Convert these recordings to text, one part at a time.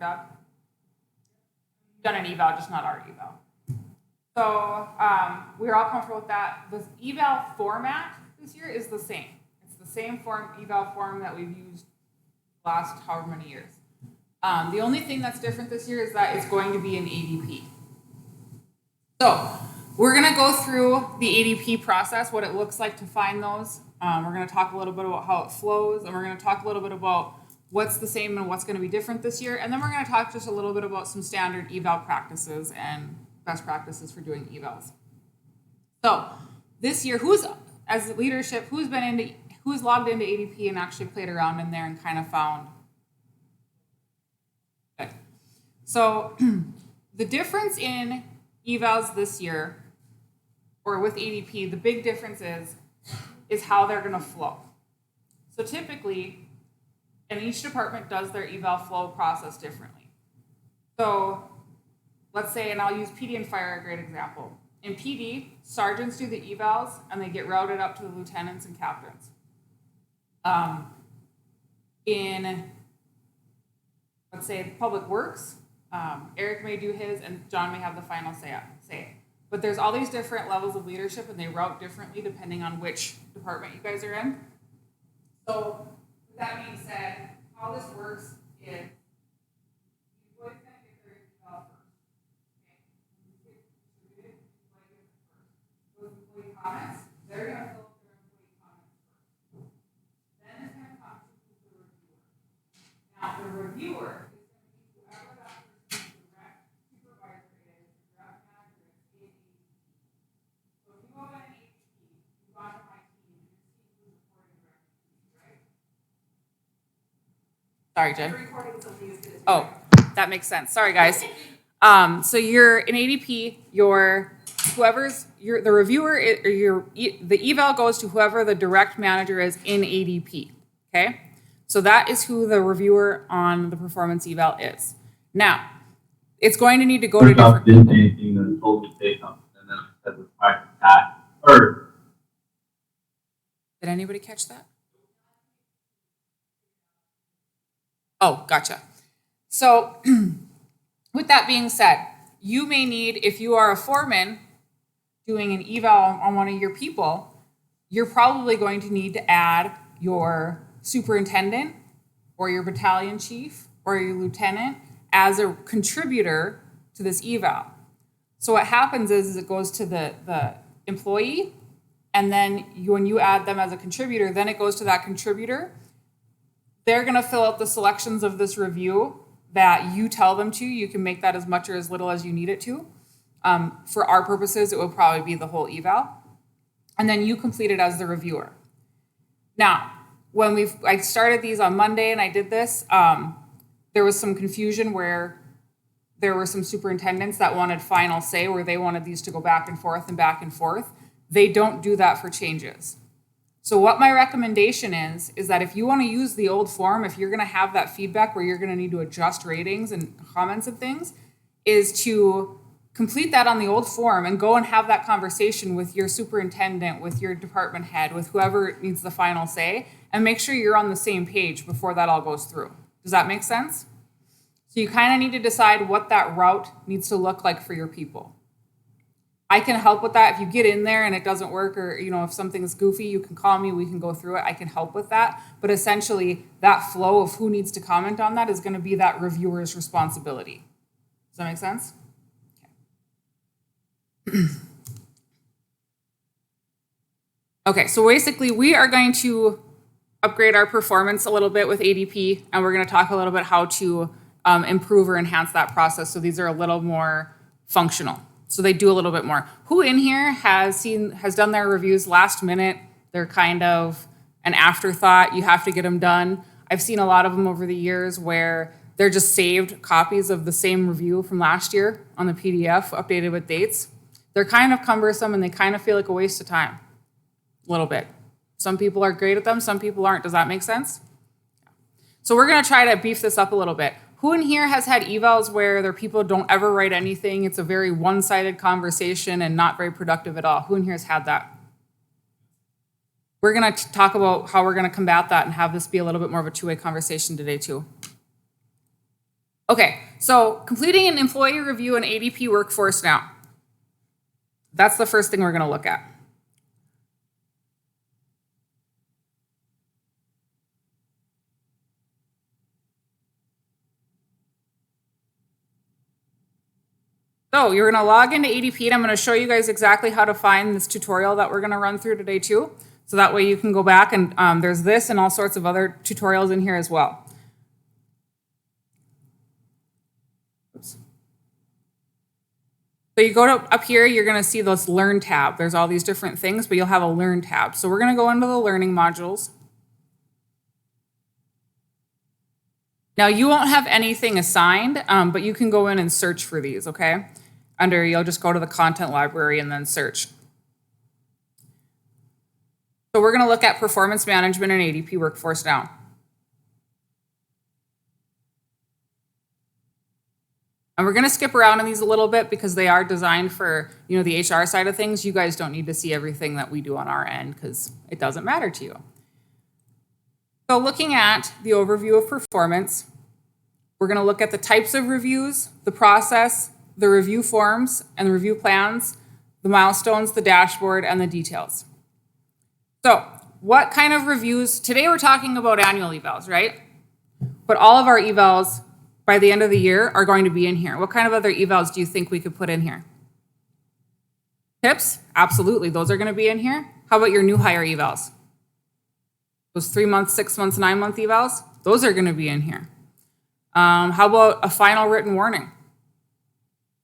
Job? You've done an eval, just not our eval. So we're all comfortable with that. The eval format this year is the same. It's the same eval form that we've used the last however many years. The only thing that's different this year is that it's going to be an ADP. So we're going to go through the ADP process, what it looks like to find those. We're going to talk a little bit about how it flows, and we're going to talk a little bit about what's the same and what's going to be different this year. And then we're going to talk just a little bit about some standard eval practices and best practices for doing evals. So this year, as leadership, who's logged into ADP and actually played around in there and kind of found? Good. So the difference in evals this year, or with ADP, the big difference is how they're going to flow. So typically, and each department does their eval flow process differently. So let's say, and I'll use PD and fire, a great example. In PD, sergeants do the evals and they get routed up to the lieutenants and captains. In, let's say, public works, Eric may do his and John may have the final say. But there's all these different levels of leadership and they route differently depending on which department you guys are in. So with that being said, how this works is you employees are going to get their eval first. Okay? Distributed, those employee comments, they're going to fill up their employee comments first. Then it's going to come to the reviewer. Now the reviewer is going to be whoever that person's direct supervisor is, direct manager is, ADP. So if you go on an ADP, you go onto my team, and your team who's reporting directly to me, right? Sorry, Jen. Oh, that makes sense. Sorry, guys. So you're in ADP. The reviewer, the eval goes to whoever the direct manager is in ADP. Okay, so that is who the reviewer on the performance eval is. Now, it's going to need to go to different. Didn't say anything that told me to say something, and then I said the fact that or. Did anybody catch that? Oh, gotcha. So with that being said, you may need, if you are a foreman doing an eval on one of your people, you're probably going to need to add your superintendent or your battalion chief or your lieutenant as a contributor to this eval. So what happens is it goes to the employee, and then when you add them as a contributor, then it goes to that contributor. They're going to fill out the selections of this review that you tell them to. You can make that as much or as little as you need it to. For our purposes, it will probably be the whole eval. And then you complete it as the reviewer. Now, when I started these on Monday and I did this, there was some confusion where there were some superintendents that wanted final say, where they wanted these to go back and forth and back and forth. They don't do that for changes. So what my recommendation is that if you want to use the old form, if you're going to have that feedback where you're going to need to adjust ratings and comments and things, is to complete that on the old form and go and have that conversation with your superintendent, with your department head, with whoever needs the final say, and make sure you're on the same page before that all goes through. Does that make sense? So you kind of need to decide what that route needs to look like for your people. I can help with that. If you get in there and it doesn't work, or if something's goofy, you can call me, we can go through it. I can help with that. But essentially, that flow of who needs to comment on that is going to be that reviewer's responsibility. Does that make sense? Okay. Okay, so basically we are going to upgrade our performance a little bit with ADP, and we're going to talk a little bit how to improve or enhance that process. So these are a little more functional. So they do a little bit more. Who in here has done their reviews last minute? They're kind of an afterthought. You have to get them done. I've seen a lot of them over the years where they're just saved copies of the same review from last year on the PDF, updated with dates. They're kind of cumbersome and they kind of feel like a waste of time, a little bit. Some people are great at them, some people aren't. Does that make sense? So we're gonna try to beef this up a little bit. Who in here has had evals where their people don't ever write anything? It's a very one-sided conversation and not very productive at all. Who in here has had that? We're going to talk about how we're going to combat that and have this be a little bit more of a two-way conversation today too. Okay, so completing an employee review in ADP Workforce Now. That's the first thing we're going to look at. So you're going to log into ADP, and I'm going to show you guys exactly how to find this tutorial that we're going to run through today too. So that way you can go back and there's this and all sorts of other tutorials in here as well. Oops. So you go up here, you're going to see this Learn tab. There's all these different things, but you'll have a Learn tab. So we're going to go into the Learning modules. Now you won't have anything assigned, but you can go in and search for these, okay? You'll just go to the content library and then search. So we're going to look at performance management in ADP Workforce Now. And we're going to skip around in these a little bit because they are designed for, the HR side of things. You guys don't need to see everything that we do on our end because it doesn't matter to you. So looking at the overview of performance, we're going to look at the types of reviews, the process, the review forms and the review plans, the milestones, the dashboard, and the details. So what kind of reviews? Today we're talking about annual evals, right? But all of our evals by the end of the year are going to be in here. What kind of other evals do you think we could put in here? Tips? Absolutely, those are going to be in here. How about your new hire evals? Those 3 months, 6 months, 9 month evals? Those are going to be in here. How about a final written warning?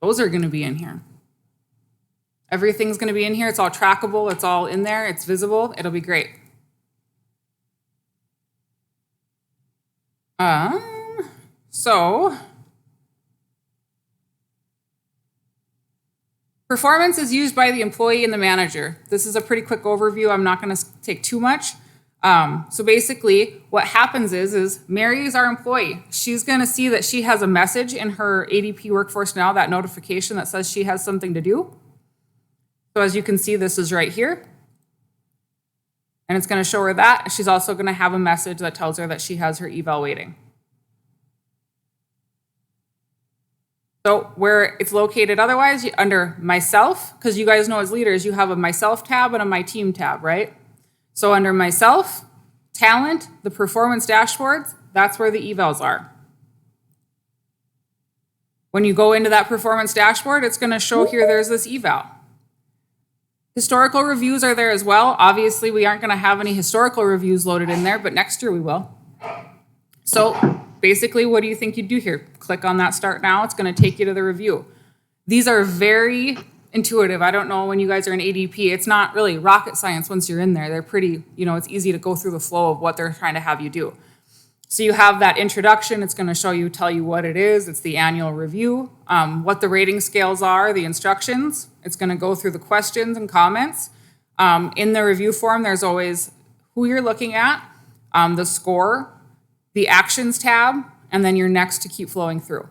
Those are going to be in here. Everything's going to be in here. It's all trackable. It's all in there. It's visible. It'll be great. So performance is used by the employee and the manager. This is a pretty quick overview. I'm not going to take too much. So basically what happens is Mary is our employee. She's going to see that she has a message in her ADP Workforce Now, that notification that says she has something to do. So as you can see, this is right here. And it's going to show her that. She's also going to have a message that tells her that she has her eval waiting. So where it's located otherwise, under myself, because you guys know as leaders, you have a myself tab and a my team tab, right? So under myself, talent, the performance dashboards, that's where the evals are. When you go into that performance dashboard, it's going to show here there's this eval. Historical reviews are there as well. Obviously, we aren't going to have any historical reviews loaded in there, but next year we will. So basically, what do you think you'd do here? Click on that Start Now. It's going to take you to the review. These are very intuitive. I don't know when you guys are in ADP, it's not really rocket science once you're in there. They're pretty, it's easy to go through the flow of what they're trying to have you do. So you have that introduction. It's going to tell you what it is. It's the annual review, what the rating scales are, the instructions. It's going to go through the questions and comments. In the review form, there's always who you're looking at, the score, the actions tab, and then your next to keep flowing through.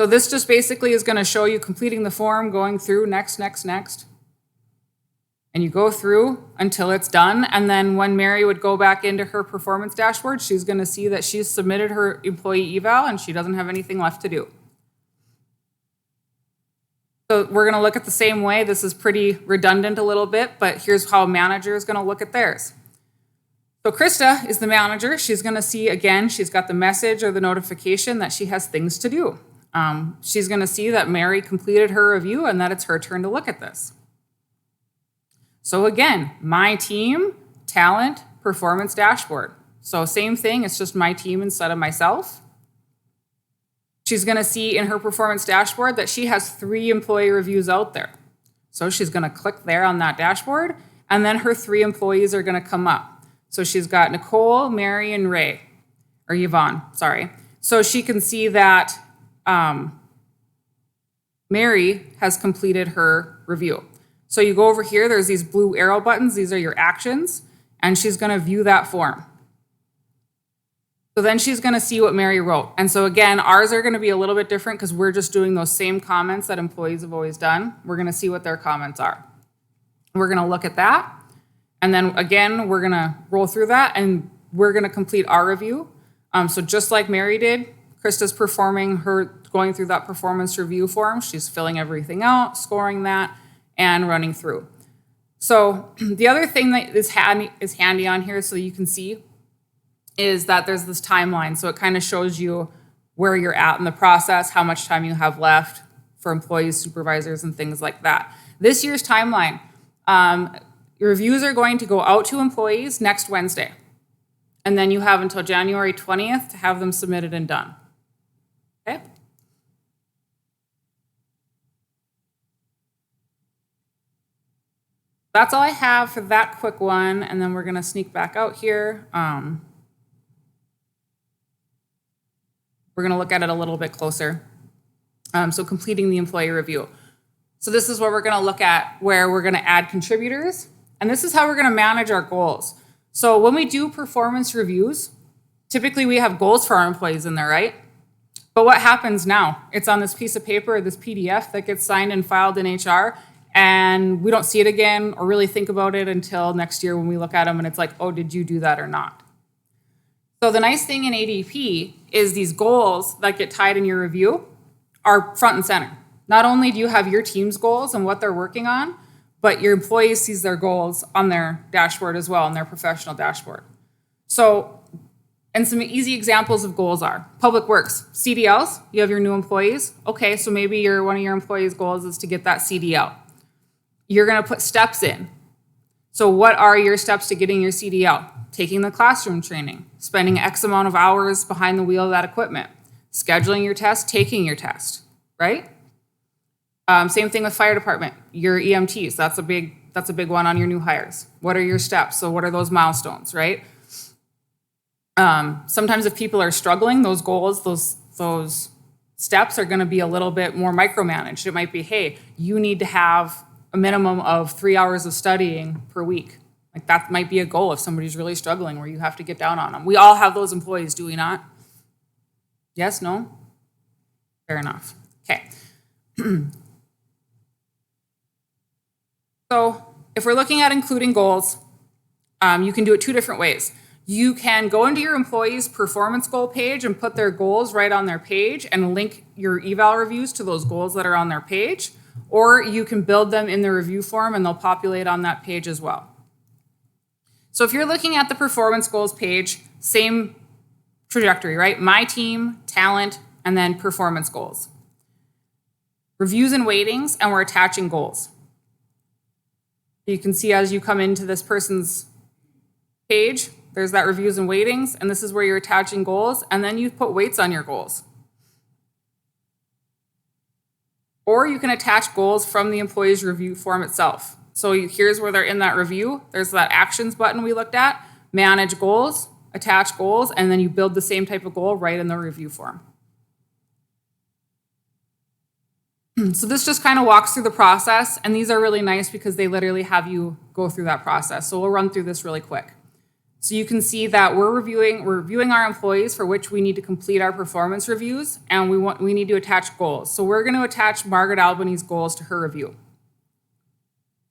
So this just basically is going to show you completing the form, going through next. And you go through until it's done. And then when Mary would go back into her performance dashboard, she's going to see that she's submitted her employee eval and she doesn't have anything left to do. So we're going to look at the same way. This is pretty redundant a little bit, but here's how a manager is going to look at theirs. So Krista is the manager. She's going to see, again, she's got the message or the notification that she has things to do. She's going to see that Mary completed her review and that it's her turn to look at this. So again, my team, talent, performance dashboard. So same thing, it's just my team instead of myself. She's going to see in her performance dashboard that she has 3 employee reviews out there. So she's going to click there on that dashboard, and then her 3 employees are going to come up. So she's got Nicole, Mary, and Ray, or Yvonne, sorry. So she can see that Mary has completed her review. So you go over here, there's these blue arrow buttons. These are your actions, and she's going to view that form. So then she's going to see what Mary wrote. And so again, ours are going to be a little bit different because we're just doing those same comments that employees have always done. We're going to see what their comments are. We're going to look at that. And then again, we're going to roll through that and we're going to complete our review. So just like Mary did, Krista's going through that performance review form. She's filling everything out, scoring that, and running through. So the other thing that is handy on here so you can see is that there's this timeline. So it kind of shows you where you're at in the process, how much time you have left for employees, supervisors, and things like that. This year's timeline, your reviews are going to go out to employees next Wednesday. And then you have until January 20th to have them submitted and done. Okay? That's all I have for that quick one, and then we're going to sneak back out here. We're going to look at it a little bit closer. So completing the employee review. So this is what we're going to look at, where we're going to add contributors, and this is how we're going to manage our goals. So when we do performance reviews, typically we have goals for our employees in there, right? But what happens now? It's on this piece of paper, this PDF that gets signed and filed in HR, and we don't see it again or really think about it until next year when we look at them and it's like, oh, did you do that or not? So the nice thing in ADP is these goals that get tied in your review are front and center. Not only do you have your team's goals and what they're working on, but your employees sees their goals on their dashboard as well, on their professional dashboard. So, and some easy examples of goals are public works, CDLs, you have your new employees. Okay, so maybe one of your employees' goals is to get that CDL. You're gonna put steps in. So what are your steps to getting your CDL? Taking the classroom training, spending X amount of hours behind the wheel of that equipment, scheduling your test, taking your test, right? Same thing with fire department, your EMTs, that's a big one on your new hires. What are your steps? So what are those milestones, right? Sometimes if people are struggling, those goals, those steps are gonna be a little bit more micromanaged. It might be, hey, you need to have a minimum of 3 hours of studying per week. Like that might be a goal if somebody's really struggling where you have to get down on them. We all have those employees, do we not? Yes, no? Fair enough. Okay. So if we're looking at including goals, you can do it two different ways. You can go into your employees' performance goal page and put their goals right on their page and link your eval reviews to those goals that are on their page, or you can build them in the review form and they'll populate on that page as well. So if you're looking at the performance goals page, same trajectory, right? My team, talent, and then performance goals. Reviews and weightings, and we're attaching goals. You can see as you come into this person's page, there's that reviews and weightings, and this is where you're attaching goals, and then you put weights on your goals. Or you can attach goals from the employee's review form itself. So here's where they're in that review. There's that actions button we looked at, manage goals, attach goals, and then you build the same type of goal right in the review form. So this just kind of walks through the process, and these are really nice because they literally have you go through that process. So we'll run through this really quick. So you can see that we're reviewing our employees for which we need to complete our performance reviews, and we need to attach goals. So we're going to attach Margaret Albany's goals to her review.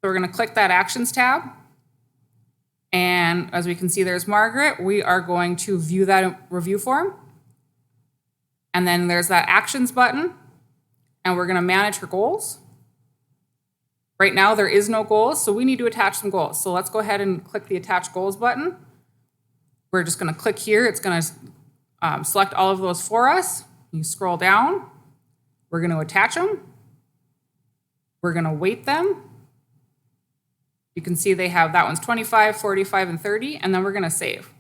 So we're going to click that Actions tab, and as we can see, there's Margaret. We are going to view that review form, and then there's that Actions button, and we're going to manage her goals. Right now, there is no goals, so we need to attach some goals. So let's go ahead and click the Attach Goals button. We're just going to click here. It's going to select all of those for us. You scroll down. We're going to attach them. We're going to weight them. You can see they have that one's 25, 45, and 30, and then we're going to save.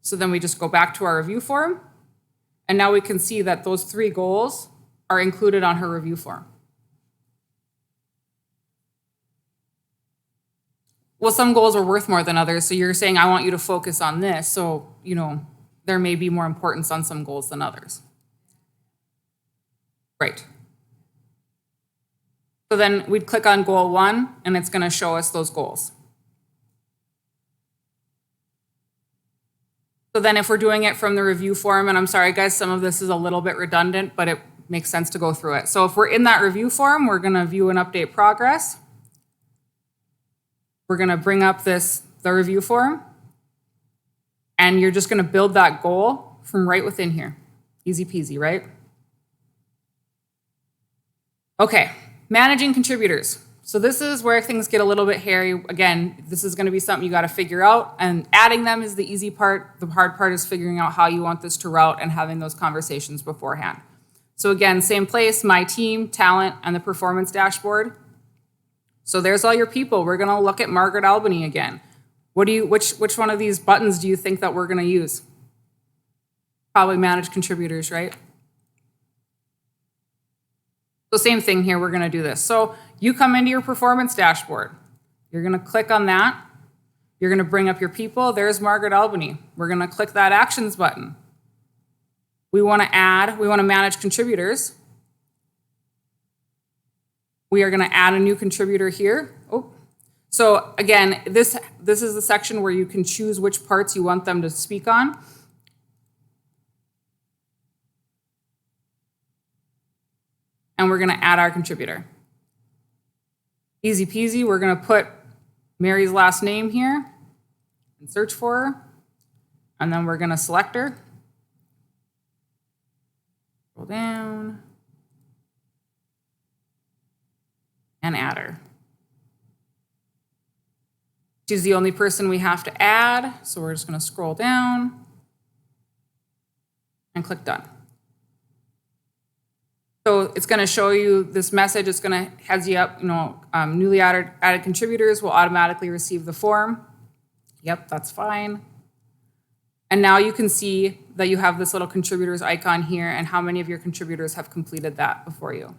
So then we just go back to our review form, and now we can see that those 3 goals are included on her review form. Well, some goals are worth more than others, so you're saying, I want you to focus on this, so, there may be more importance on some goals than others. Right. So then we'd click on goal 1, and it's going to show us those goals. So then if we're doing it from the review form, and I'm sorry guys, some of this is a little bit redundant, but it makes sense to go through it. So if we're in that review form, we're going to view and update progress. We're going to bring up the review form. And you're just going to build that goal from right within here. Easy peasy, right? Okay, managing contributors. So this is where things get a little bit hairy. Again, this is going to be something you got to figure out, and adding them is the easy part. The hard part is figuring out how you want this to route and having those conversations beforehand. So again, same place, my team, talent, and the performance dashboard. So there's all your people. We're going to look at Margaret Albany again. Which one of these buttons do you think that we're going to use? Probably manage contributors, right? So same thing here, we're going to do this. So you come into your performance dashboard. You're going to click on that. You're going to bring up your people. There's Margaret Albany. We're going to click that actions button. We want to manage contributors. We are going to add a new contributor here. Oh, so again, this is the section where you can choose which parts you want them to speak on. And we're going to add our contributor. Easy peasy, we're going to put Mary's last name here and search for her. And then we're going to select her. Scroll down. And add her. She's the only person we have to add, so we're just going to scroll down and click done. So it's going to show you this message. It's going to heads you up, newly added contributors will automatically receive the form. Yep, that's fine. And now you can see that you have this little contributors icon here and how many of your contributors have completed that before you.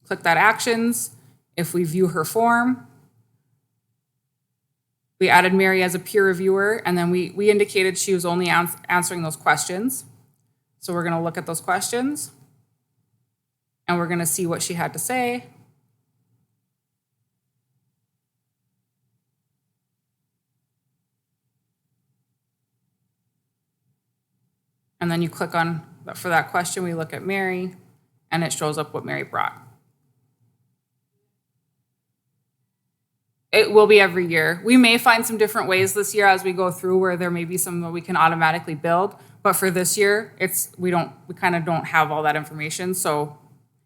Click that actions. If we view her form, we added Mary as a peer reviewer, and then we indicated she was only answering those questions. So we're going to look at those questions, and we're going to see what she had to say. And then you click on, for that question, we look at Mary, and it shows up what Mary brought. It will be every year. We may find some different ways this year as we go through where there may be some that we can automatically build. But for this year, we kind of don't have all that information. So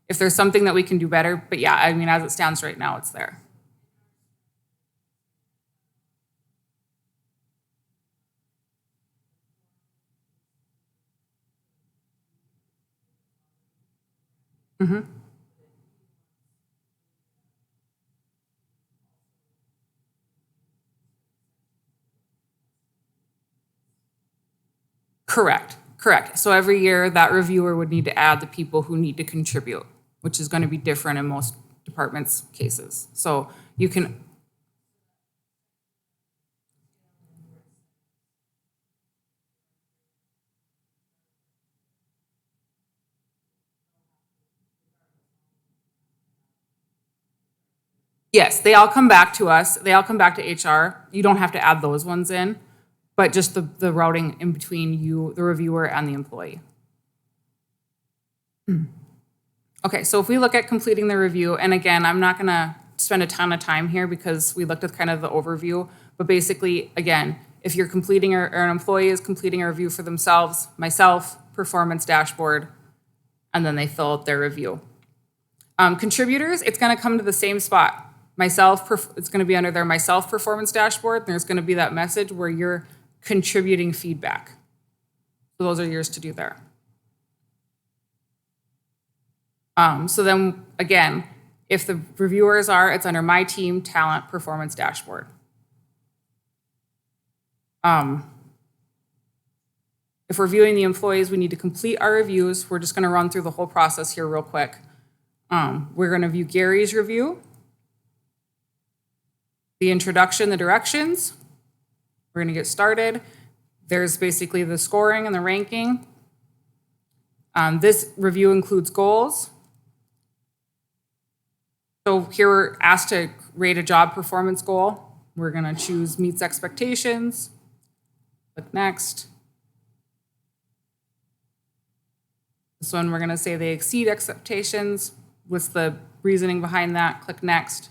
if there's something that we can do better, but yeah, I mean, as it stands right now, it's there. Mm-hmm. Correct. So every year that reviewer would need to add the people who need to contribute, which is going to be different in most departments' cases. So you can. Yes, they all come back to us. They all come back to HR. You don't have to add those ones in, but just the routing in between you, the reviewer, and the employee. Okay, so if we look at completing the review, and again, I'm not gonna spend a ton of time here because we looked at kind of the overview, but basically, again, if you're completing or an employee is completing a review for themselves, myself, performance dashboard, and then they fill out their review. Contributors, it's gonna come to the same spot. It's gonna be under their myself performance dashboard, and there's gonna be that message where you're contributing feedback. So those are yours to do there. So then again, if the reviewers it's under my team, talent, performance dashboard. If we're viewing the employees, we need to complete our reviews. We're just gonna run through the whole process here real quick. We're gonna view Gary's review, the introduction, the directions. We're gonna get started. There's basically the scoring and the ranking. This review includes goals. So here we're asked to rate a job performance goal. We're gonna choose meets expectations. Click next. This one we're gonna say they exceed expectations. What's the reasoning behind that? Click next.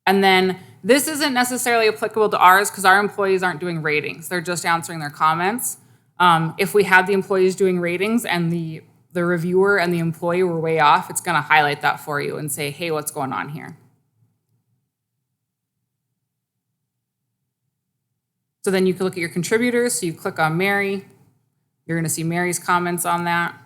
And then This isn't necessarily applicable to ours because our employees aren't doing ratings. They're just answering their comments. If we had the employees doing ratings and the reviewer and the employee were way off, it's going to highlight that for you and say, hey, what's going on here? So then you can look at your contributors. So you click on Mary. You're going to see Mary's comments on that.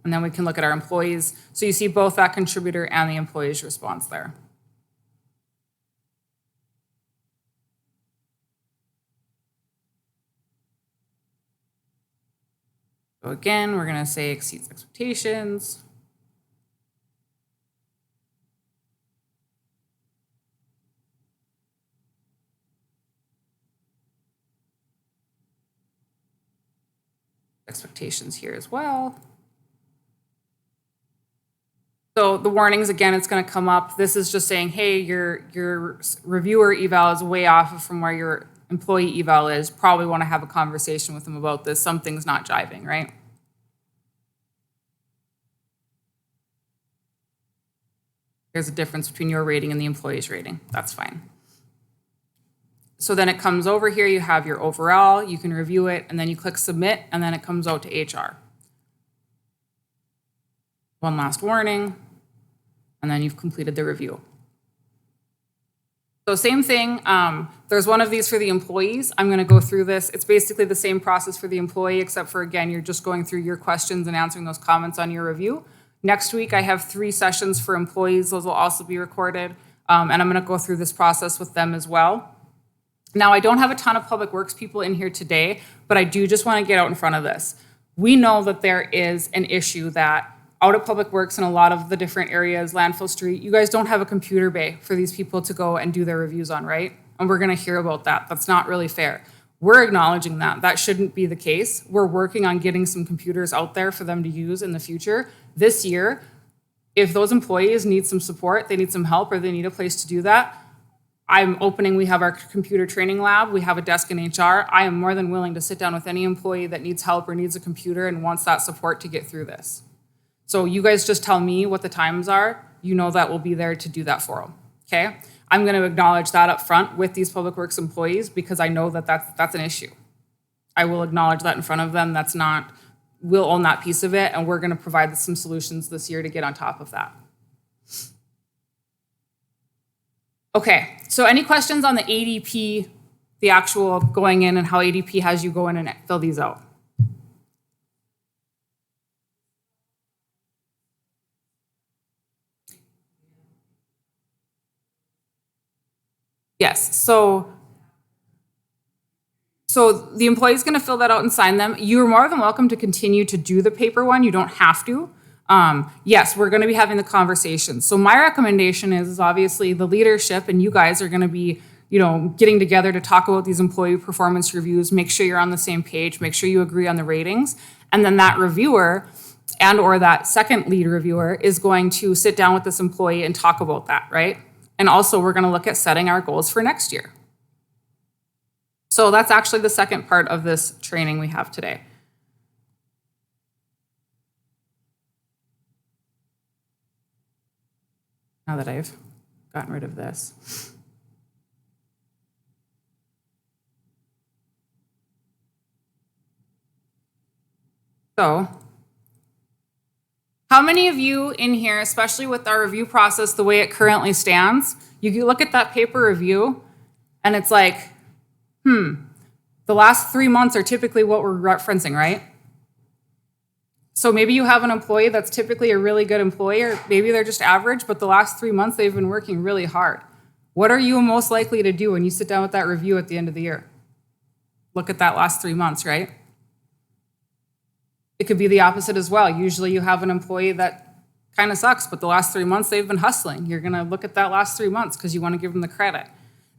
And then we can look at our employees. So you see both that contributor and the employee's response there. So again, we're going to say exceeds expectations. Expectations here as well. So the warnings, again, it's going to come up. This is just saying, hey, your reviewer eval is way off from where your employee eval is. Probably want to have a conversation with them about this. Something's not jiving, right? There's a difference between your rating and the employee's rating. That's fine. So then it comes over here. You have your overall. You can review it, and then you click submit, and then it comes out to HR. One last warning, and then you've completed the review. So same thing, there's one of these for the employees. I'm gonna go through this. It's basically the same process for the employee, except for, again, you're just going through your questions and answering those comments on your review. Next week, I have 3 sessions for employees. Those will also be recorded, and I'm gonna go through this process with them as well. Now, I don't have a ton of public works people in here today, but I do just wanna get out in front of this. We know that there is an issue that out at Public Works in a lot of the different areas, Landfill Street, you guys don't have a computer bay for these people to go and do their reviews on, right? And we're gonna hear about that. That's not really fair. We're acknowledging that. That shouldn't be the case. We're working on getting some computers out there for them to use in the future. This year, if those employees need some support, they need some help, or they need a place to do that, we have our computer training lab, we have a desk in HR. I am more than willing to sit down with any employee that needs help or needs a computer and wants that support to get through this. So you guys just tell me what the times are. You know that we'll be there to do that for them, okay? I'm gonna acknowledge that up front with these Public Works employees because I know that that's an issue. I will acknowledge that in front of them. We'll own that piece of it, and we're gonna provide some solutions this year to get on top of that. Okay, so any questions on the ADP, the actual going in and how ADP has you go in and fill these out? Yes, so the employee's gonna fill that out and sign them. You're more than welcome to continue to do the paper one, you don't have to. Yes, we're gonna be having the conversation. So my recommendation is obviously the leadership and you guys are gonna be, getting together to talk about these employee performance reviews, make sure you're on the same page, make sure you agree on the ratings. And then that reviewer and or that second lead reviewer is going to sit down with this employee and talk about that, right? And also, we're gonna look at setting our goals for next year. So that's actually the second part of this training we have today. Now that I've gotten rid of this. So, how many of you in here, especially with our review process the way it currently stands, you look at that paper review and it's like, the last 3 months are typically what we're referencing, right? So maybe you have an employee that's typically a really good employee, or maybe they're just average, but the last 3 months they've been working really hard. What are you most likely to do when you sit down with that review at the end of the year? Look at that last 3 months, right? It could be the opposite as well. Usually you have an employee that kind of sucks, but the last 3 months they've been hustling. You're gonna look at that last 3 months because you wanna give them the credit.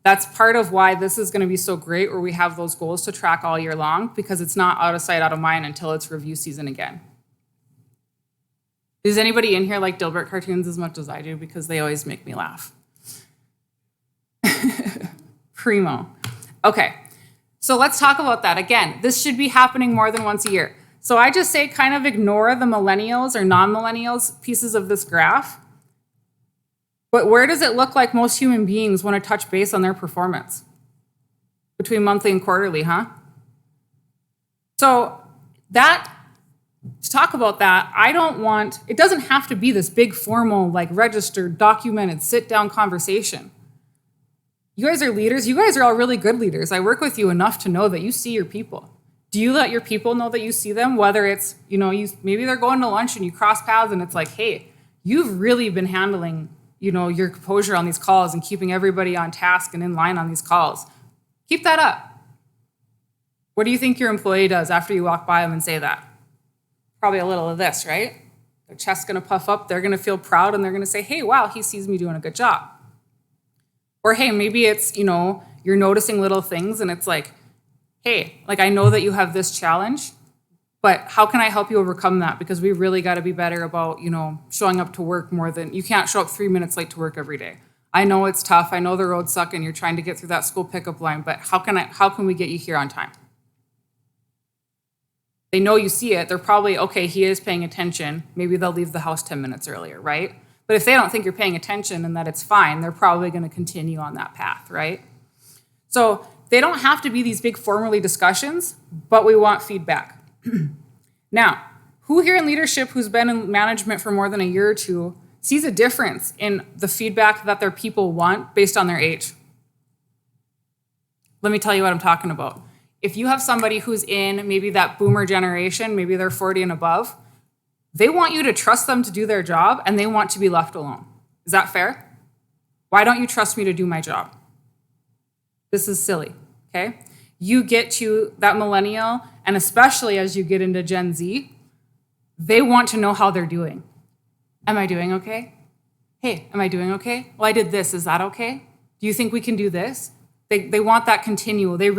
That's part of why this is gonna be so great where we have those goals to track all year long because it's not out of sight, out of mind until it's review season again. Does anybody in here like Dilbert cartoons as much as I do? Because they always make me laugh. Primo. Okay, so let's talk about that. Again, this should be happening more than once a year. So I just say kind of ignore the millennials or non-millennials pieces of this graph. But where does it look like most human beings want to touch base on their performance? Between monthly and quarterly, huh? So to talk about that, it doesn't have to be this big formal, like registered, documented, sit down conversation. You guys are leaders. You guys are all really good leaders. I work with you enough to know that you see your people. Do you let your people know that you see them? Whether it's, maybe they're going to lunch and you cross paths and it's like, hey, you've really been handling, your composure on these calls and keeping everybody on task and in line on these calls. Keep that up. What do you think your employee does after you walk by them and say that? Probably a little of this, right? Their chest's gonna puff up, they're gonna feel proud, and they're gonna say, hey, wow, he sees me doing a good job. Or hey, maybe it's, you're noticing little things and it's like, hey, like I know that you have this challenge, but how can I help you overcome that? Because we really gotta be better about, showing up to work more than, you can't show up 3 minutes late to work every day. I know it's tough, I know the roads suck and you're trying to get through that school pickup line, but how can we get you here on time? They know you see it. They're probably, okay, he is paying attention. Maybe they'll leave the house 10 minutes earlier, right? But if they don't think you're paying attention and that it's fine, they're probably going to continue on that path, right? So they don't have to be these big formally discussions, but we want feedback. Now, who here in leadership who's been in management for more than a year or two sees a difference in the feedback that their people want based on their age? Let me tell you what I'm talking about. If you have somebody who's in maybe that boomer generation, maybe they're 40 and above, they want you to trust them to do their job and they want to be left alone. Is that fair? Why don't you trust me to do my job? This is silly, okay? You get to that millennial, and especially as you get into Gen Z, they want to know how they're doing. Am I doing okay? Hey, am I doing okay? Well, I did this. Is that okay? Do you think we can do this? They want that continual. They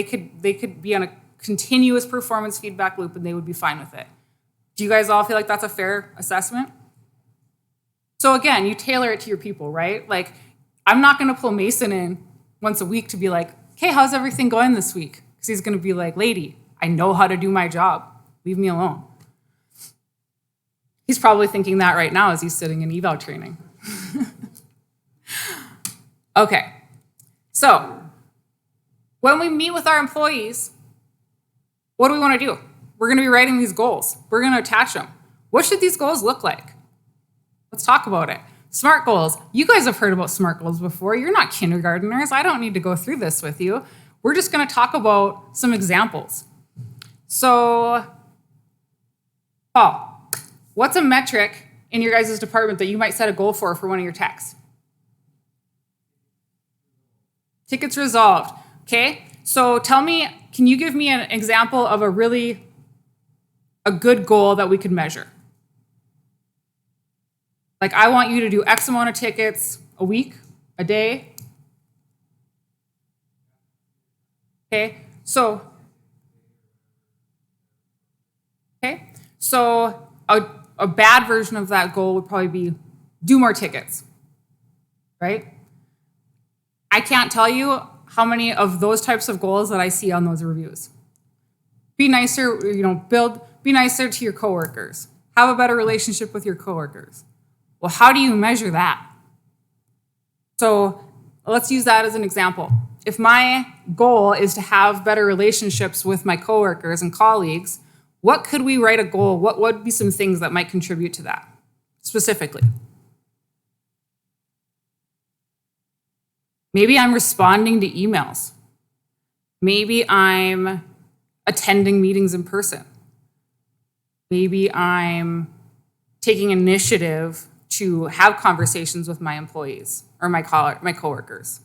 could be on a continuous performance feedback loop and they would be fine with it. Do you guys all feel like that's a fair assessment? So again, you tailor it to your people, right? Like, I'm not going to pull Mason in once a week to be like, hey, how's everything going this week? Because he's going to be like, lady, I know how to do my job. Leave me alone. He's probably thinking that right now as he's sitting in eval training. Okay, so when we meet with our employees, what do we want to do? We're going to be writing these goals. We're going to attach them. What should these goals look like? Let's talk about it. SMART goals. You guys have heard about SMART goals before. You're not kindergartners. I don't need to go through this with you. We're just going to talk about some examples. So, Paul, what's a metric in your guys' department that you might set a goal for one of your techs? Tickets resolved. Okay, so tell me, can you give me an example of a good goal that we could measure? Like, I want you to do X amount of tickets a week, a day. Okay, so a bad version of that goal would probably be do more tickets, right? I can't tell you how many of those types of goals that I see on those reviews. Be nicer, be nicer to your coworkers. Have a better relationship with your coworkers. Well, how do you measure that? So let's use that as an example. If my goal is to have better relationships with my coworkers and colleagues, what could we write a goal? What would be some things that might contribute to that specifically? Maybe I'm responding to emails. Maybe I'm attending meetings in person. Maybe I'm taking initiative to have conversations with my employees or my coworkers. Is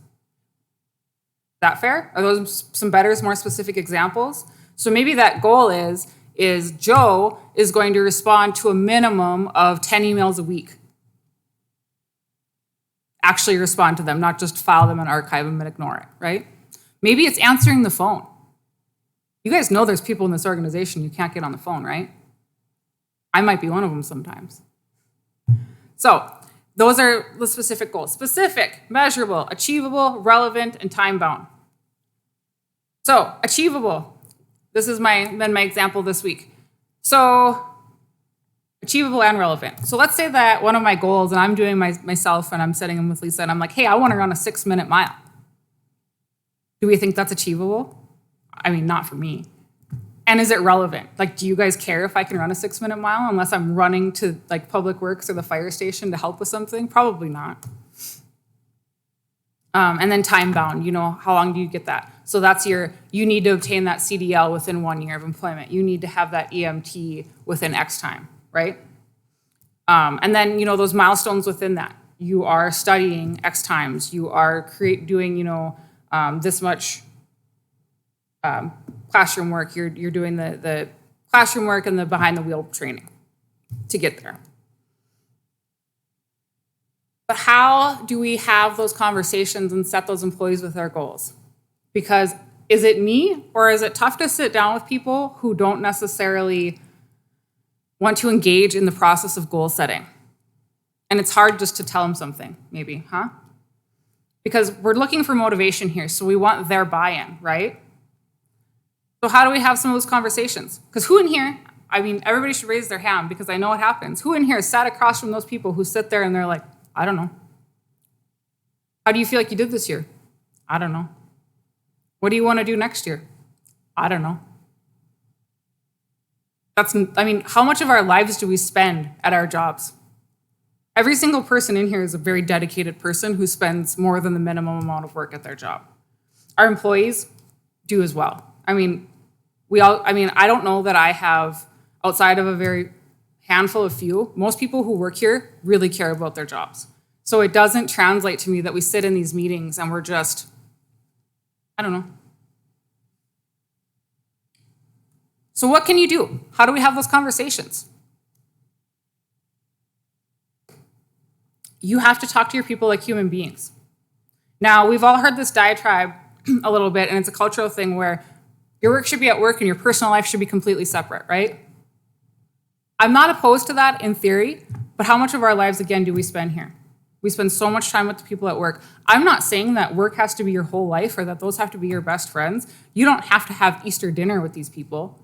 that fair? Are those some better, more specific examples? So maybe that goal is Joe is going to respond to a minimum of 10 emails a week. Actually respond to them, not just file them and archive them and ignore it, right? Maybe it's answering the phone. You guys know there's people in this organization you can't get on the phone, right? I might be one of them sometimes. So those are the specific goals. Specific, measurable, achievable, relevant, and time-bound. So achievable. This is my example this week. So achievable and relevant. So let's say that one of my goals, and I'm doing myself and I'm setting them with Lisa, and I'm like, hey, I want to run a 6-minute mile. Do we think that's achievable? I mean, not for me. And is it relevant? Like, do you guys care if I can run a 6-minute mile unless I'm running to like Public Works or the fire station to help with something? Probably not. And then time bound, how long do you get that? So that's you need to obtain that CDL within 1 year of employment. You need to have that EMT within X time, right? And then, those milestones within that. You are studying X times. You are doing, this much classroom work. You're doing the classroom work and the behind the wheel training to get there. But how do we have those conversations and set those employees with their goals? Because is it me, or is it tough to sit down with people who don't necessarily want to engage in the process of goal setting? And it's hard just to tell them something, maybe, huh? Because we're looking for motivation here, so we want their buy-in, right? So how do we have some of those conversations? Because who in here, everybody should raise their hand because I know it happens. Who in here sat across from those people who sit there and they're like, I don't know. How do you feel like you did this year? I don't know. What do you want to do next year? I don't know. How much of our lives do we spend at our jobs? Every single person in here is a very dedicated person who spends more than the minimum amount of work at their job. Our employees do as well. I don't know that I have, outside of a very handful of few, most people who work here really care about their jobs. So it doesn't translate to me that we sit in these meetings and we're just, I don't know. So what can you do? How do we have those conversations? You have to talk to your people like human beings. Now, we've all heard this diatribe a little bit, and it's a cultural thing where your work should be at work and your personal life should be completely separate, right? I'm not opposed to that in theory, but how much of our lives, again, do we spend here? We spend so much time with the people at work. I'm not saying that work has to be your whole life or that those have to be your best friends. You don't have to have Easter dinner with these people.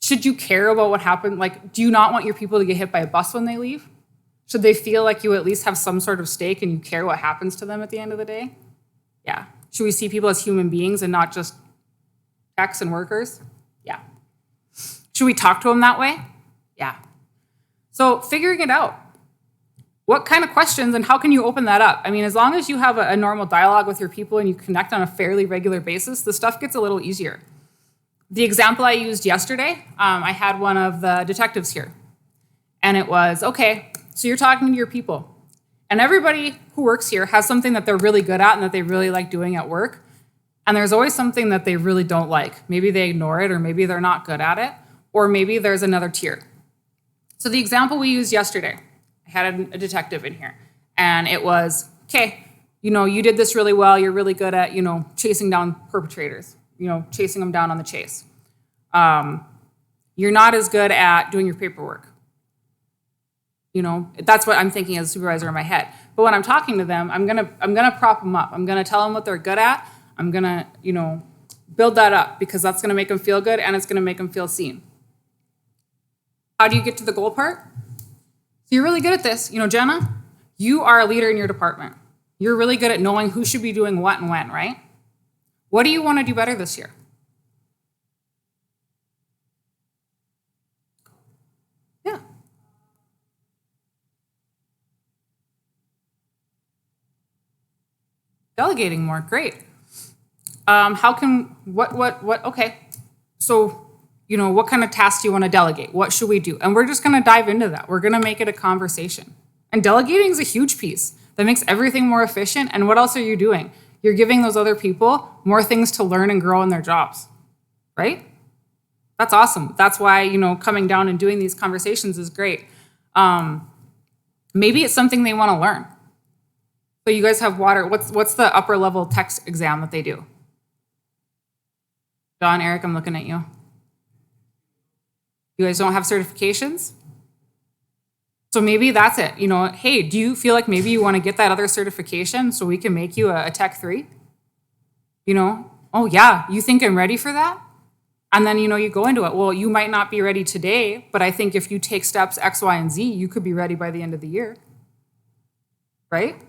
Should you care about what happened? Like, do you not want your people to get hit by a bus when they leave? Should they feel like you at least have some sort of stake and you care what happens to them at the end of the day? Yeah. Should we see people as human beings and not just techs and workers? Yeah. Should we talk to them that way? Yeah. So figuring it out. What kind of questions and how can you open that up? As long as you have a normal dialogue with your people and you connect on a fairly regular basis, the stuff gets a little easier. The example I used yesterday, I had one of the detectives here. And it was, okay, so you're talking to your people. And everybody who works here has something that they're really good at and that they really like doing at work. And there's always something that they really don't like. Maybe they ignore it, or maybe they're not good at it, or maybe there's another tier. So the example we used yesterday, I had a detective in here, and it was, okay, you did this really well. You're really good at, chasing down perpetrators, chasing them down on the chase. You're not as good at doing your paperwork. That's what I'm thinking as a supervisor in my head. But when I'm talking to them, I'm gonna prop them up. I'm gonna tell them what they're good at. I'm gonna, build that up because that's gonna make them feel good and it's gonna make them feel seen. How do you get to the goal part? So you're really good at this. Jenna, you are a leader in your department. You're really good at knowing who should be doing what and when, right? What do you want to do better this year? Yeah. Delegating more, great. Okay. So, what kind of tasks do you want to delegate? What should we do? And we're just going to dive into that. We're going to make it a conversation. And delegating is a huge piece that makes everything more efficient. And what else are you doing? You're giving those other people more things to learn and grow in their jobs, right? That's awesome. That's why, coming down and doing these conversations is great. Maybe it's something they want to learn. So you guys have water. What's the upper level text exam that they do? John, Eric, I'm looking at you. You guys don't have certifications? So maybe that's it. Hey, do you feel like maybe you want to get that other certification so we can make you a Tech 3? Oh yeah, you think I'm ready for that? And then, you go into it. Well, you might not be ready today, but I think if you take steps X, Y, and Z, you could be ready by the end of the year. Right?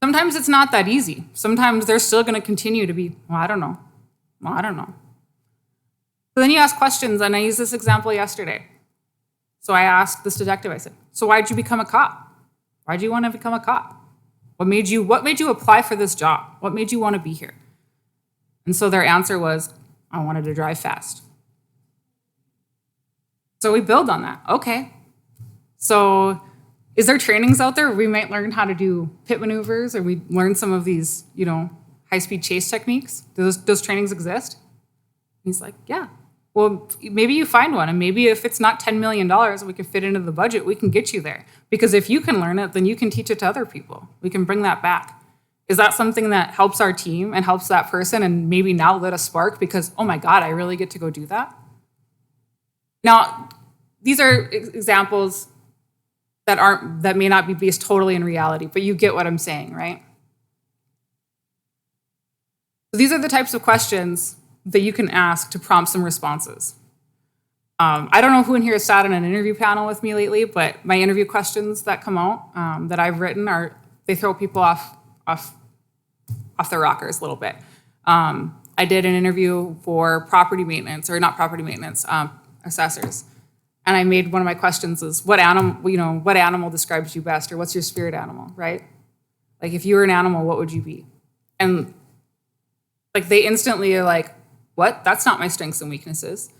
Sometimes it's not that easy. Sometimes they're still going to continue to be, well, I don't know. So then you ask questions, and I used this example yesterday. So I asked this detective, I said, so why'd you become a cop? Why'd you want to become a cop? What made you apply for this job? What made you want to be here? And so their answer was, I wanted to drive fast. So we build on that. Okay. So is there trainings out there where we might learn how to do pit maneuvers, or we learn some of these, high-speed chase techniques? Do those trainings exist? He's like, yeah. Well, maybe you find one, and maybe if it's not $10 million, we can fit into the budget, we can get you there. Because if you can learn it, then you can teach it to other people. We can bring that back. Is that something that helps our team and helps that person and maybe now lit a spark because, oh my God, I really get to go do that? Now, these are examples that may not be based totally in reality, but you get what I'm saying, right? So these are the types of questions that you can ask to prompt some responses. I don't know who in here has sat on an interview panel with me lately, but my interview questions that come out that I've written they throw people off their rockers a little bit. I did an interview for property maintenance, or not property maintenance, assessors. And I made one of my questions is, what animal describes you best, or what's your spirit animal, right? Like if you were an animal, what would you be? And like they instantly are like, what? That's not my strengths and weaknesses.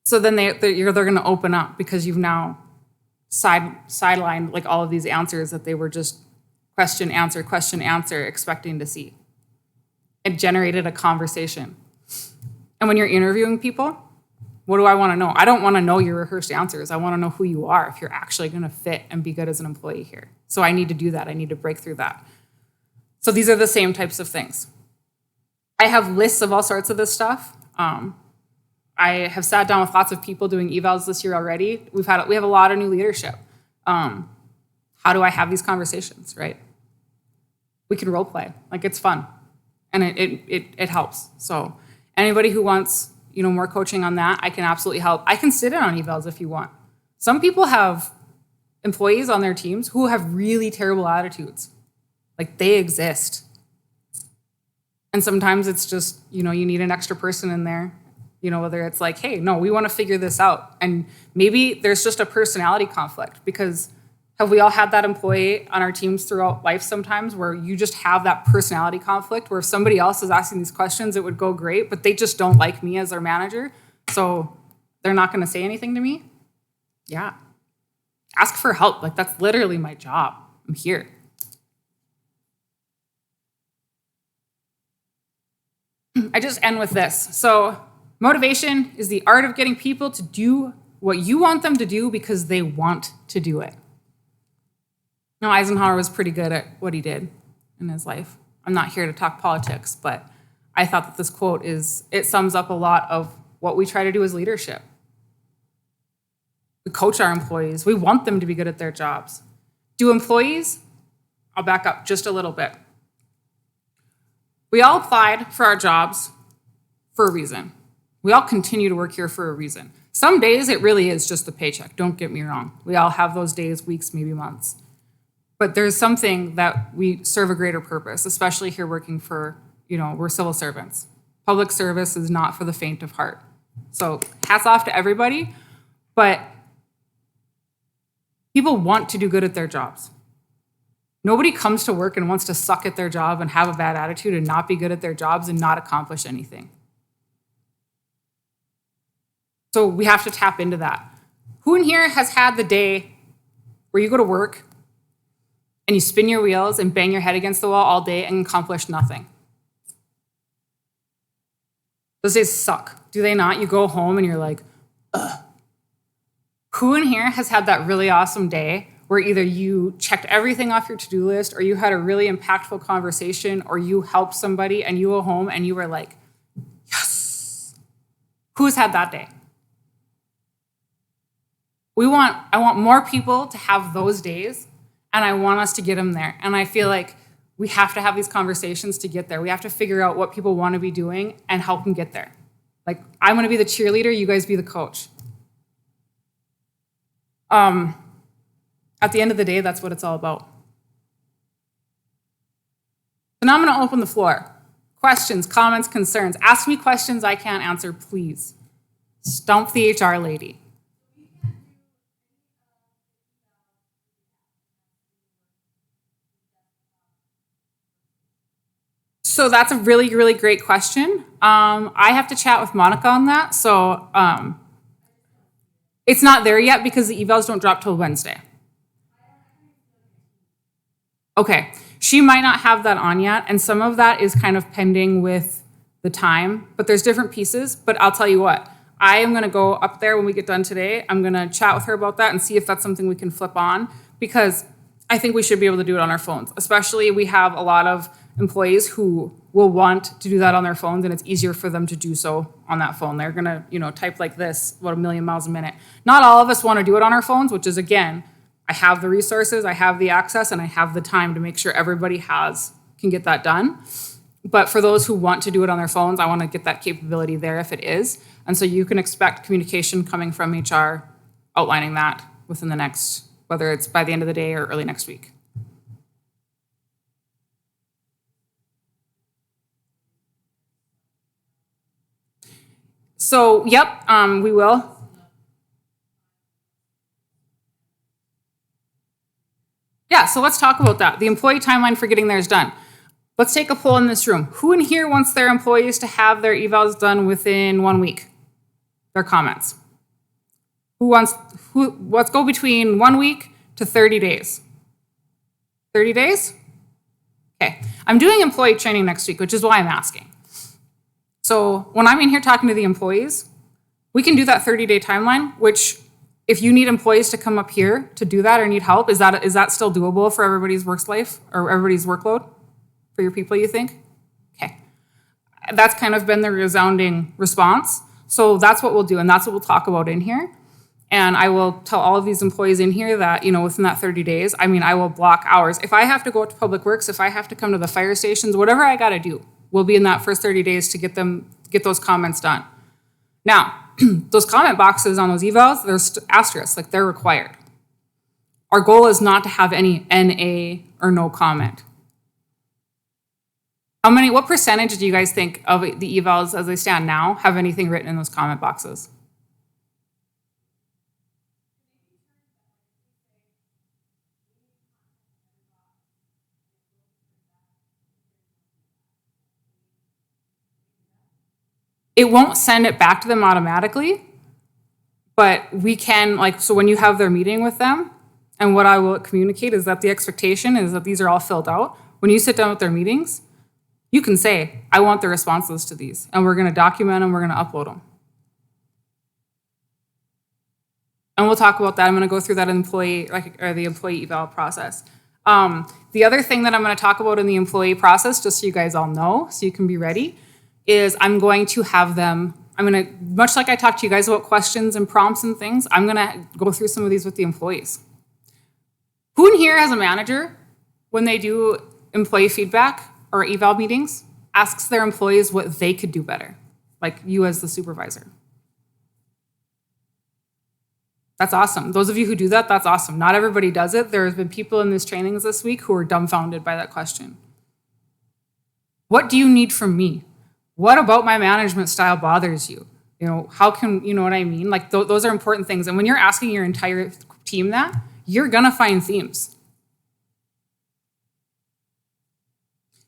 So then they're going to open up because you've now sidelined like all of these answers that they were just question, answer, expecting to see. It generated a conversation. And when you're interviewing people, what do I want to know? I don't want to know your rehearsed answers. I want to know who you are, if you're actually going to fit and be good as an employee here. So I need to do that. I need to break through that. So these are the same types of things. I have lists of all sorts of this stuff. I have sat down with lots of people doing evals this year already. We have a lot of new leadership. How do I have these conversations, right? We can role play. Like, it's fun. And it helps. So anybody who wants, more coaching on that, I can absolutely help. I can sit in on evals if you want. Some people have employees on their teams who have really terrible attitudes. Like, they exist. And sometimes it's just, you need an extra person in there, whether it's like, hey, no, we want to figure this out. And maybe there's just a personality conflict, because have we all had that employee on our teams throughout life sometimes where you just have that personality conflict where if somebody else is asking these questions, it would go great, but they just don't like me as their manager, so they're not going to say anything to me? Yeah. Ask for help. Like, that's literally my job. I'm here. I just end with this. So motivation is the art of getting people to do what you want them to do because they want to do it. Eisenhower was pretty good at what he did in his life. I'm not here to talk politics, but I thought that this quote it sums up a lot of what we try to do as leadership. We coach our employees. We want them to be good at their jobs. Do employees? I'll back up just a little bit. We all applied for our jobs for a reason. We all continue to work here for a reason. Some days it really is just the paycheck. Don't get me wrong. We all have those days, weeks, maybe months. But there's something that we serve a greater purpose, especially here working for, we're civil servants. Public service is not for the faint of heart. So hats off to everybody, but people want to do good at their jobs. Nobody comes to work and wants to suck at their job and have a bad attitude and not be good at their jobs and not accomplish anything. So we have to tap into that. Who in here has had the day where you go to work and you spin your wheels and bang your head against the wall all day and accomplish nothing? Those days suck, do they not? You go home and you're like, ugh. Who in here has had that really awesome day where either you checked everything off your to-do list, or you had a really impactful conversation, or you helped somebody and you go home and you were like, yes? Who's had that day? I want more people to have those days, and I want us to get them there. And I feel like We have to have these conversations to get there. We have to figure out what people want to be doing and help them get there. Like, I'm going to be the cheerleader, you guys be the coach. At the end of the day, that's what it's all about. So now I'm going to open the floor. Questions, comments, concerns. Ask me questions I can't answer, please. Stump the HR lady. So that's a really, really great question. I have to chat with Monica on that. So it's not there yet because the evals don't drop till Wednesday. Okay, she might not have that on yet, and some of that is kind of pending with the time, but there's different pieces. But I'll tell you what, I am going to go up there when we get done today. I'm going to chat with her about that and see if that's something we can flip on, because I think we should be able to do it on our phones. Especially, we have a lot of employees who will want to do that on their phones, and it's easier for them to do so on that phone. They're going to, type like this, about 1,000,000 miles a minute. Not all of us want to do it on our phones, which is, again, I have the resources, I have the access, and I have the time to make sure everybody can get that done. But for those who want to do it on their phones, I want to get that capability there if it is. And so you can expect communication coming from HR outlining that within the next, whether it's by the end of the day or early next week. So, yep, we will. Yeah, so let's talk about that. The employee timeline for getting theirs done. Let's take a poll in this room. Who in here wants their employees to have their evals done within 1 week? Their comments. Let's go between 1 week to 30 days. 30 days? Okay. I'm doing employee training next week, which is why I'm asking. So when I'm in here talking to the employees, we can do that 30-day timeline, which if you need employees to come up here to do that or need help, is that still doable for everybody's work life or everybody's workload for your people, you think? Okay. That's kind of been the resounding response. So that's what we'll do, and that's what we'll talk about in here. And I will tell all of these employees in here that, within that 30 days, I will block hours. If I have to go to Public Works, if I have to come to the fire stations, whatever I got to do, we'll be in that first 30 days to get those comments done. Now, those comment boxes on those evals, there's asterisks, like they're required. Our goal is not to have any NA or no comment. What percentage do you guys think of the evals as they stand now have anything written in those comment boxes? It won't send it back to them automatically, but we can, so when you have their meeting with them, and what I will communicate is that the expectation is that these are all filled out. When you sit down with their meetings, you can say, I want the responses to these, and we're going to document them, we're going to upload them. And we'll talk about that. I'm going to go through that the employee eval process. The other thing that I'm going to talk about in the employee process, just so you guys all know, so you can be ready, is I'm going to, much like I talked to you guys about questions and prompts and things, I'm going to go through some of these with the employees. Who in here as a manager, when they do employee feedback or eval meetings, asks their employees what they could do better, like you as the supervisor? That's awesome. Those of you who do that, that's awesome. Not everybody does it. There have been people in these trainings this week who are dumbfounded by that question. What do you need from me? What about my management style bothers you? How can, you know what I mean? Like those are important things. And when you're asking your entire team that, you're going to find themes.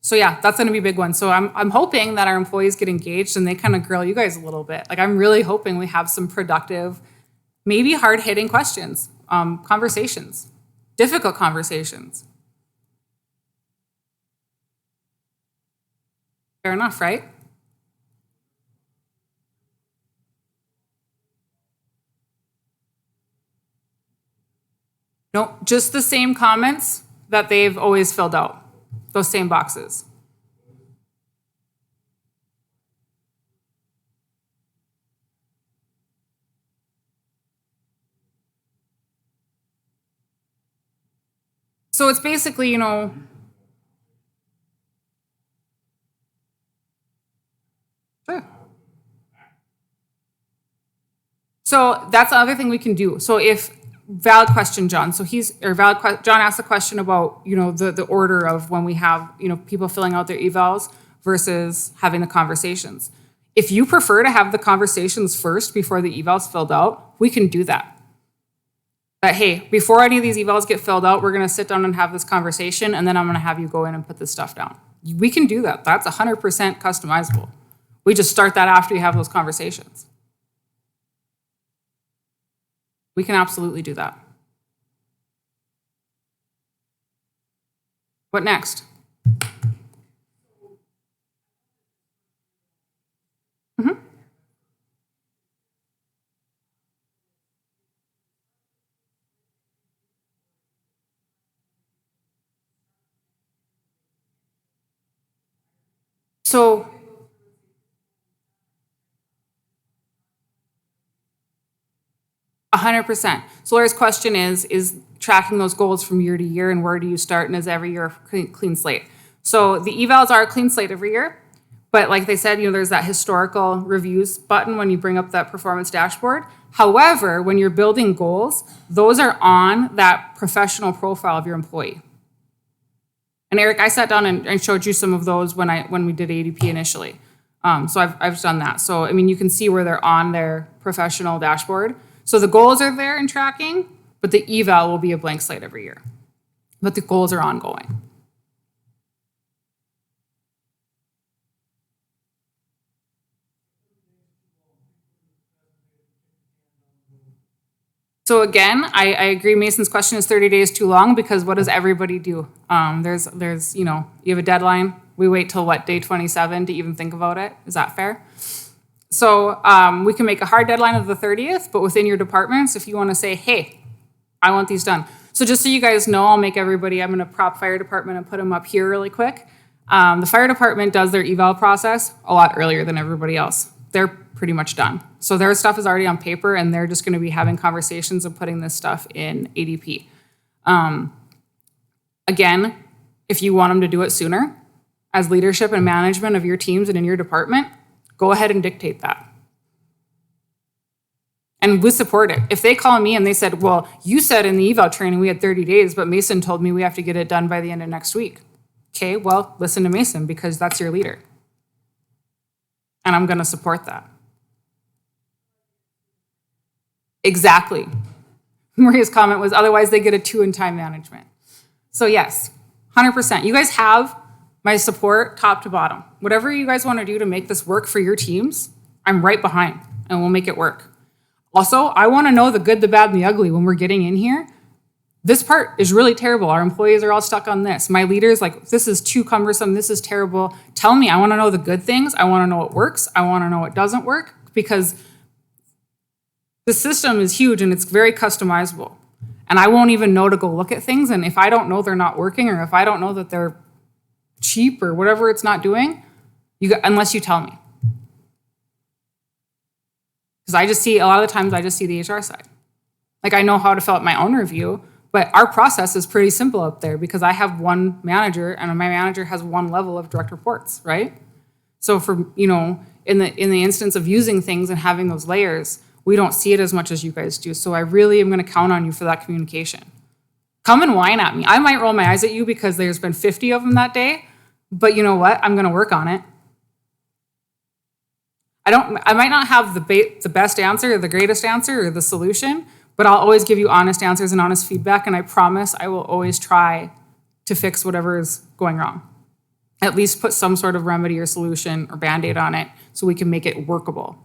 So yeah, that's going to be a big one. So I'm hoping that our employees get engaged and they kind of grill you guys a little bit. Like I'm really hoping we have some productive, maybe hard-hitting questions, conversations, difficult conversations. Fair enough, right? No, just the same comments that they've always filled out, those same boxes. So it's basically, So that's the other thing we can do. So if valid question, John. So John asked a question about, the order of when we have, people filling out their evals versus having the conversations. If you prefer to have the conversations first before the evals filled out, we can do that. But hey, before any of these evals get filled out, we're going to sit down and have this conversation, and then I'm going to have you go in and put this stuff down. We can do that. That's 100% customizable. We just start that after you have those conversations. We can absolutely do that. What next? So 100%. So Laura's question is tracking those goals from year to year, and where do you start, and is every year a clean slate? So the evals are a clean slate every year, but like they said, there's that historical reviews button when you bring up that performance dashboard. However, when you're building goals, those are on that professional profile of your employee. And Eric, I sat down and showed you some of those when we did ADP initially. So I've done that. So, you can see where they're on their professional dashboard. So the goals are there in tracking, but the eval will be a blank slate every year. But the goals are ongoing. So again, I agree. Mason's question is 30 days too long, because what does everybody do? There's you have a deadline. We wait till day 27 to even think about it. Is that fair? So we can make a hard deadline of the 30th, but within your departments, if you want to say, hey, I want these done. So just so you guys know, I'm going to prop fire department and put them up here really quick. The fire department does their eval process a lot earlier than everybody else. They're pretty much done. So their stuff is already on paper, and they're just going to be having conversations and putting this stuff in ADP. Again, if you want them to do it sooner, as leadership and management of your teams and in your department, go ahead and dictate that. And we support it. If they call me and they said, well, you said in the eval training we had 30 days, but Mason told me we have to get it done by the end of next week. Okay, well, listen to Mason, because that's your leader. And I'm going to support that. Exactly. Maria's comment was, otherwise they get a 2 in time management. So yes, 100%. You guys have my support top to bottom. Whatever you guys want to do to make this work for your teams, I'm right behind, and we'll make it work. Also, I want to know the good, the bad, and the ugly when we're getting in here. This part is really terrible. Our employees are all stuck on this. My leaders, this is too cumbersome. This is terrible. Tell me. I want to know the good things. I want to know what works. I want to know what doesn't work, because the system is huge and it's very customizable. And I won't even know to go look at things. And if I don't know they're not working, or if I don't know that they're cheap or whatever it's not doing, unless you tell me. Because a lot of the times I just see the HR side. I know how to fill out my own review, but our process is pretty simple up there, because I have one manager and my manager has one level of direct reports, right? So for, in the instance of using things and having those layers, we don't see it as much as you guys do. So I really am going to count on you for that communication. Come and whine at me. I might roll my eyes at you because there's been 50 of them that day, but you know what? I'm going to work on it. I might not have the best answer or the greatest answer or the solution, but I'll always give you honest answers and honest feedback, and I promise I will always try to fix whatever is going wrong. At least put some sort of remedy or solution or Band-Aid on it so we can make it workable.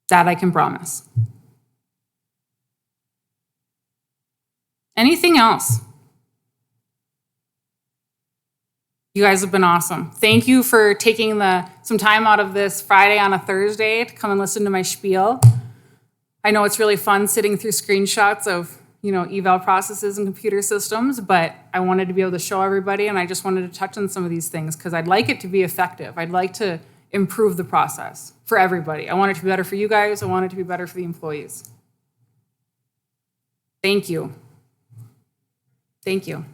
That I can promise. Anything else? You guys have been awesome. Thank you for taking some time out of this Friday on a Thursday to come and listen to my spiel. I know it's really fun sitting through screenshots of, eval processes and computer systems, but I wanted to be able to show everybody, and I just wanted to touch on some of these things because I'd like it to be effective. I'd like to improve the process for everybody. I want it to be better for you guys. I want it to be better for the employees. Thank you. Thank you.